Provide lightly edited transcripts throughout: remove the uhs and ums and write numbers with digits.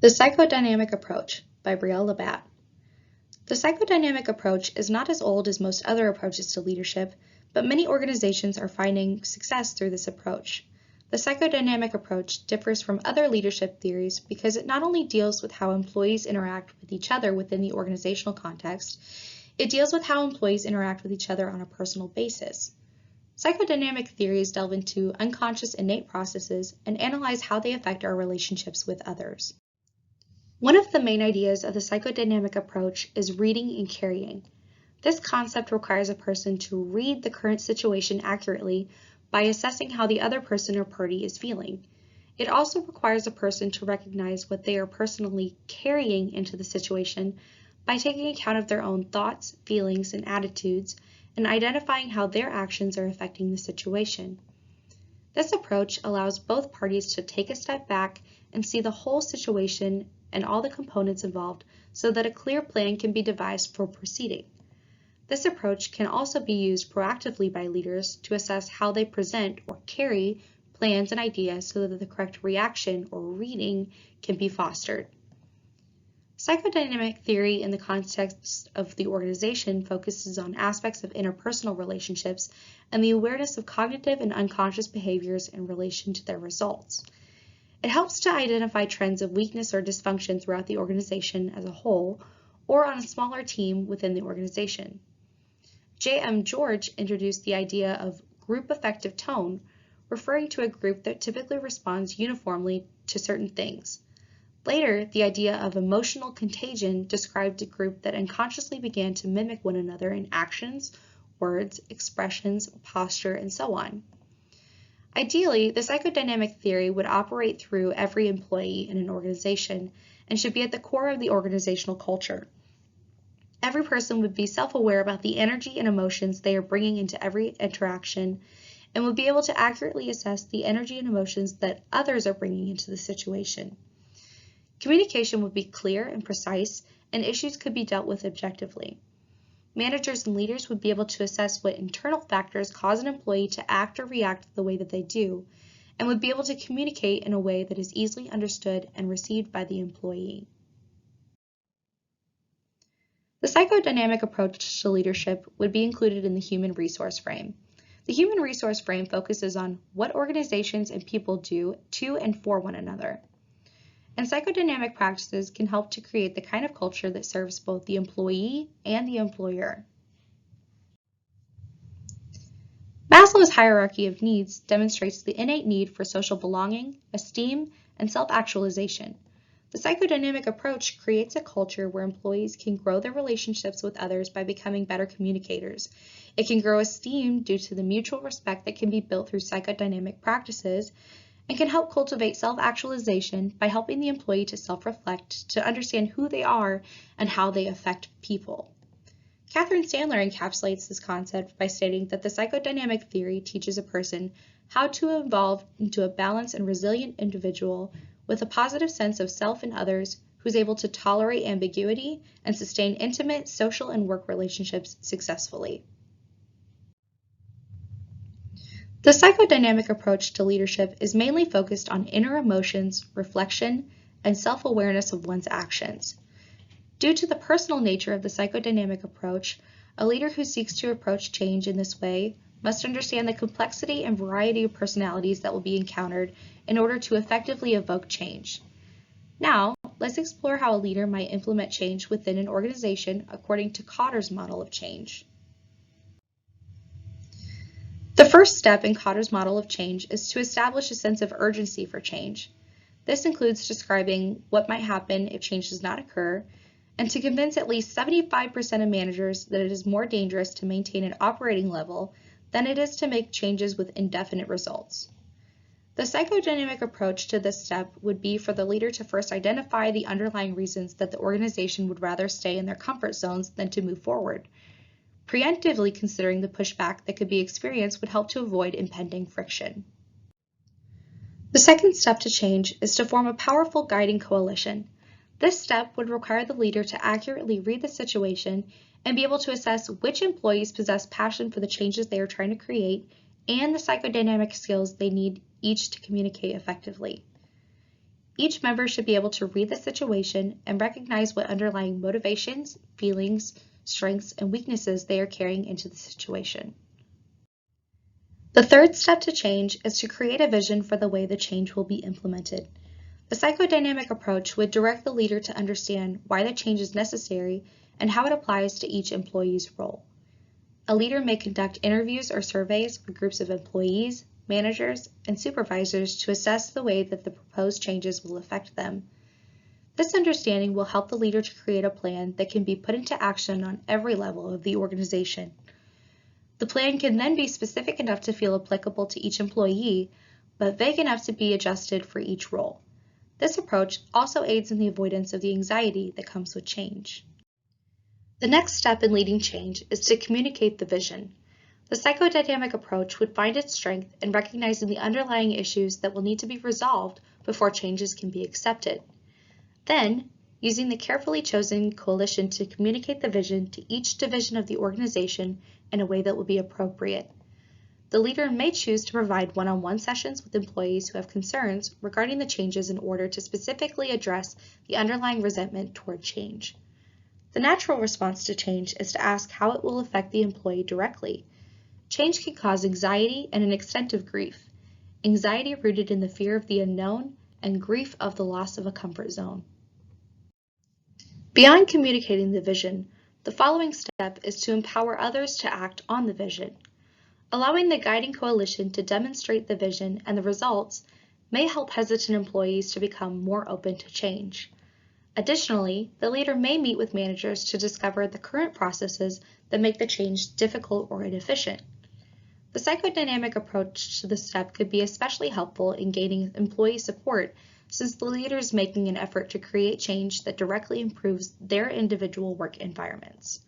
The Psychodynamic Approach by Brielle Labatt. The psychodynamic approach is not as old as most other approaches to leadership, but many organizations are finding success through this approach. The psychodynamic approach differs from other leadership theories because it not only deals with how employees interact with each other within the organizational context, it deals with how employees interact with each other on a personal basis. Psychodynamic theories delve into unconscious innate processes and analyze how they affect our relationships with others. One of the main ideas of the psychodynamic approach is reading and carrying. This concept requires a person to read the current situation accurately by assessing how the other person or party is feeling. It also requires a person to recognize what they are personally carrying into the situation by taking account of their own thoughts, feelings, and attitudes, and identifying how their actions are affecting the situation. This approach allows both parties to take a step back and see the whole situation and all the components involved so that a clear plan can be devised for proceeding. This approach can also be used proactively by leaders to assess how they present or carry plans and ideas so that the correct reaction or reading can be fostered. Psychodynamic theory in the context of the organization focuses on aspects of interpersonal relationships and the awareness of cognitive and unconscious behaviors in relation to their results. It helps to identify trends of weakness or dysfunction throughout the organization as a whole or on a smaller team within the organization. J.M. George introduced the idea of group affective tone, referring to a group that typically responds uniformly to certain things. Later, the idea of emotional contagion described a group that unconsciously began to mimic one another in actions, words, expressions, posture, and so on. Ideally, the psychodynamic theory would operate through every employee in an organization and should be at the core of the organizational culture. Every person would be self-aware about the energy and emotions they are bringing into every interaction and would be able to accurately assess the energy and emotions that others are bringing into the situation. Communication would be clear and precise, and issues could be dealt with objectively. Managers and leaders would be able to assess what internal factors cause an employee to act or react the way that they do, and would be able to communicate in a way that is easily understood and received by the employee. The psychodynamic approach to leadership would be included in the human resource frame. The human resource frame focuses on what organizations and people do to and for one another. And psychodynamic practices can help to create the kind of culture that serves both the employee and the employer. Maslow's hierarchy of needs demonstrates the innate need for social belonging, esteem, and self-actualization. The psychodynamic approach creates a culture where employees can grow their relationships with others by becoming better communicators. It can grow esteem due to the mutual respect that can be built through psychodynamic practices, and can help cultivate self-actualization by helping the employee to self-reflect, to understand who they are and how they affect people. Catherine Sandler encapsulates this concept by stating that the psychodynamic theory teaches a person how to evolve into a balanced and resilient individual with a positive sense of self and others, who's able to tolerate ambiguity and sustain intimate social and work relationships successfully. The psychodynamic approach to leadership is mainly focused on inner emotions, reflection, and self-awareness of one's actions. Due to the personal nature of the psychodynamic approach, a leader who seeks to approach change in this way must understand the complexity and variety of personalities that will be encountered in order to effectively evoke change. Now, let's explore how a leader might implement change within an organization according to Kotter's model of change. The first step in Kotter's model of change is to establish a sense of urgency for change. This includes describing what might happen if change does not occur, and to convince at least 75% of managers that it is more dangerous to maintain an operating level than it is to make changes with indefinite results. The psychodynamic approach to this step would be for the leader to first identify the underlying reasons that the organization would rather stay in their comfort zones than to move forward. Preemptively considering the pushback that could be experienced would help to avoid impending friction. The second step to change is to form a powerful guiding coalition. This step would require the leader to accurately read the situation and be able to assess which employees possess passion for the changes they are trying to create and the psychodynamic skills they need each to communicate effectively. Each member should be able to read the situation and recognize what underlying motivations, feelings, strengths, and weaknesses they are carrying into the situation. The third step to change is to create a vision for the way the change will be implemented. The psychodynamic approach would direct the leader to understand why the change is necessary and how it applies to each employee's role. A leader may conduct interviews or surveys with groups of employees, managers, and supervisors to assess the way that the proposed changes will affect them. This understanding will help the leader to create a plan that can be put into action on every level of the organization. The plan can then be specific enough to feel applicable to each employee, but vague enough to be adjusted for each role. This approach also aids in the avoidance of the anxiety that comes with change. The next step in leading change is to communicate the vision. The psychodynamic approach would find its strength in recognizing the underlying issues that will need to be resolved before changes can be accepted. Then, using the carefully chosen coalition to communicate the vision to each division of the organization in a way that will be appropriate. The leader may choose to provide one-on-one sessions with employees who have concerns regarding the changes in order to specifically address the underlying resentment toward change. The natural response to change is to ask how it will affect the employee directly. Change can cause anxiety and an extent of grief. Anxiety rooted in the fear of the unknown and grief of the loss of a comfort zone. Beyond communicating the vision, the following step is to empower others to act on the vision. Allowing the guiding coalition to demonstrate the vision and the results may help hesitant employees to become more open to change. Additionally, the leader may meet with managers to discover the current processes that make the change difficult or inefficient. The psychodynamic approach to this step could be especially helpful in gaining employee support since the leader is making an effort to create change that directly improves their individual work environments.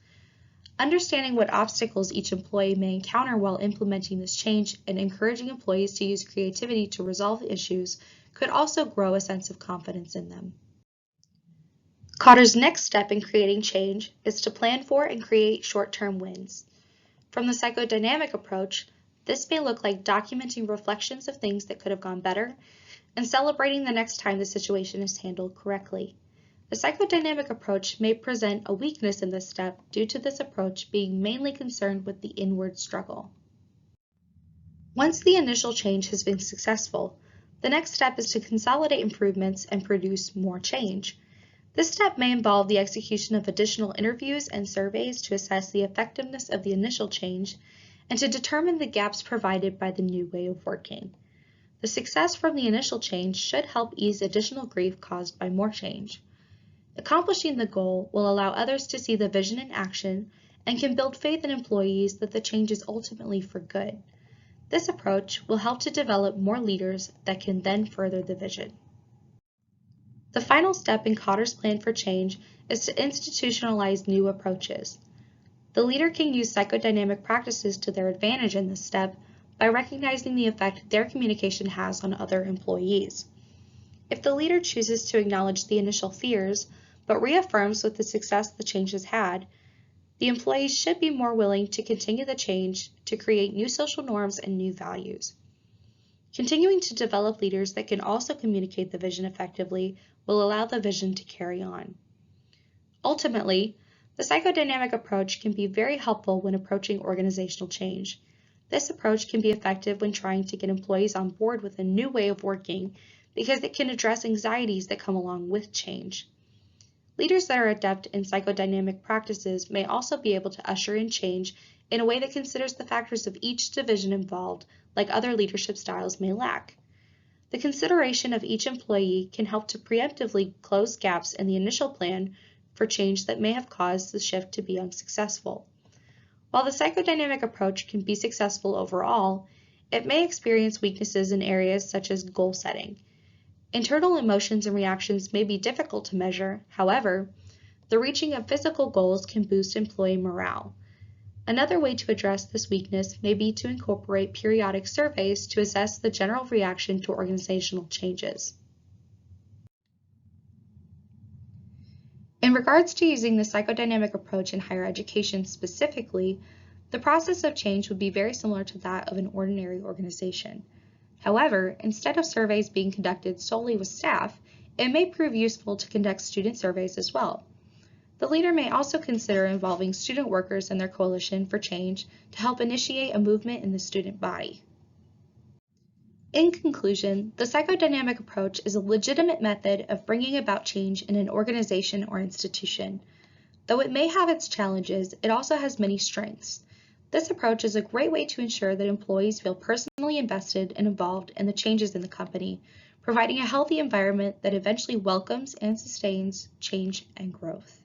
Understanding what obstacles each employee may encounter while implementing this change and encouraging employees to use creativity to resolve issues could also grow a sense of confidence in them. Cotter's next step in creating change is to plan for and create short-term wins. From the psychodynamic approach, this may look like documenting reflections of things that could have gone better and celebrating the next time the situation is handled correctly. The psychodynamic approach may present a weakness in this step due to this approach being mainly concerned with the inward struggle. Once the initial change has been successful, the next step is to consolidate improvements and produce more change. This step may involve the execution of additional interviews and surveys to assess the effectiveness of the initial change and to determine the gaps provided by the new way of working. The success from the initial change should help ease additional grief caused by more change. Accomplishing the goal will allow others to see the vision in action and can build faith in employees that the change is ultimately for good. This approach will help to develop more leaders that can then further the vision. The final step in Cotter's plan for change is to institutionalize new approaches. The leader can use psychodynamic practices to their advantage in this step by recognizing the effect their communication has on other employees. If the leader chooses to acknowledge the initial fears, but reaffirms with the success the change has had, the employees should be more willing to continue the change to create new social norms and new values. Continuing to develop leaders that can also communicate the vision effectively will allow the vision to carry on. Ultimately, the psychodynamic approach can be very helpful when approaching organizational change. This approach can be effective when trying to get employees on board with a new way of working because it can address anxieties that come along with change. Leaders that are adept in psychodynamic practices may also be able to usher in change in a way that considers the factors of each division involved, like other leadership styles may lack. The consideration of each employee can help to preemptively close gaps in the initial plan for change that may have caused the shift to be unsuccessful. While the psychodynamic approach can be successful overall, it may experience weaknesses in areas such as goal setting. Internal emotions and reactions may be difficult to measure. However, the reaching of physical goals can boost employee morale. Another way to address this weakness may be to incorporate periodic surveys to assess the general reaction to organizational changes. In regards to using the psychodynamic approach in higher education specifically, the process of change would be very similar to that of an ordinary organization. However, instead of surveys being conducted solely with staff, it may prove useful to conduct student surveys as well. The leader may also consider involving student workers in their coalition for change to help initiate a movement in the student body. In conclusion, the psychodynamic approach is a legitimate method of bringing about change in an organization or institution. Though it may have its challenges, it also has many strengths. This approach is a great way to ensure that employees feel personally invested and involved in the changes in the company, providing a healthy environment that eventually welcomes and sustains change and growth.